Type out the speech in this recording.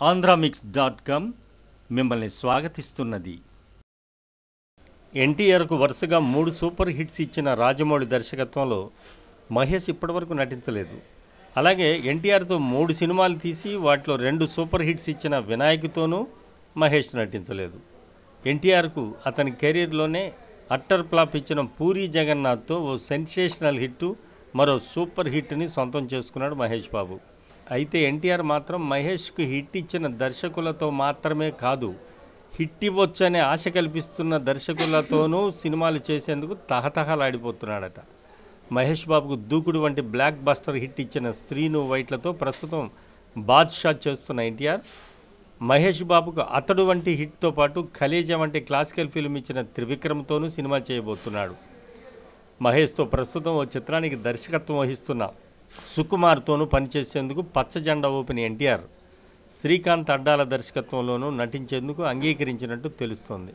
ఆంధ్రామిక్స్.com మిమ్మల్ని స్వాగతిస్తున్నది. ఎన్టీఆర్కు వరుసగా 3 సూపర్ హిట్స్ ఇచ్చిన రాజమౌళి దర్శకత్వంలో మహేష్ ఇప్పటివరకు నటించలేదు. అలాగే ఎన్టీఆర్తో 3 సినిమాలు తీసి వాటిలో 2 సూపర్ హిట్స్ ఇచ్చిన వినాయక్తోనూ మహేష్ నటించలేదు. ఎన్టీఆర్కు అతని కెరీర్లోనే అట్టర్ ఫ్లాప్ ఇచ్చిన పూరీ జగన్నాథ్తో ఓ సెన్సేషనల్ హిట్టు, మరో సూపర్ హిట్ని సొంతం చేసుకున్నాడు మహేష్ బాబు. అయితే ఎన్టీఆర్ మాత్రం మహేష్కు హిట్ ఇచ్చిన దర్శకులతో మాత్రమే కాదు, హిట్ ఇవ్వొచ్చనే ఆశ కల్పిస్తున్న దర్శకులతోనూ సినిమాలు చేసేందుకు తహతహలాడిపోతున్నాడట. మహేష్ బాబుకు దూకుడు వంటి బ్లాక్ బస్టర్ హిట్ ఇచ్చిన శ్రీను వైట్లతో ప్రస్తుతం బాద్షా చేస్తున్న ఎన్టీఆర్, మహేష్ బాబుకు అతడు వంటి హిట్తో పాటు ఖలేజా వంటి క్లాసికల్ ఫిల్మ్ ఇచ్చిన త్రివిక్రమ్తోనూ సినిమా చేయబోతున్నాడు. మహేష్తో ప్రస్తుతం ఓ చిత్రానికి దర్శకత్వం వహిస్తున్న సుకుమార్తోనూ పనిచేసేందుకు పచ్చజెండా ఊపిన ఎన్టీఆర్ శ్రీకాంత్ అడ్డాల దర్శకత్వంలోనూ నటించేందుకు అంగీకరించినట్టు తెలుస్తోంది.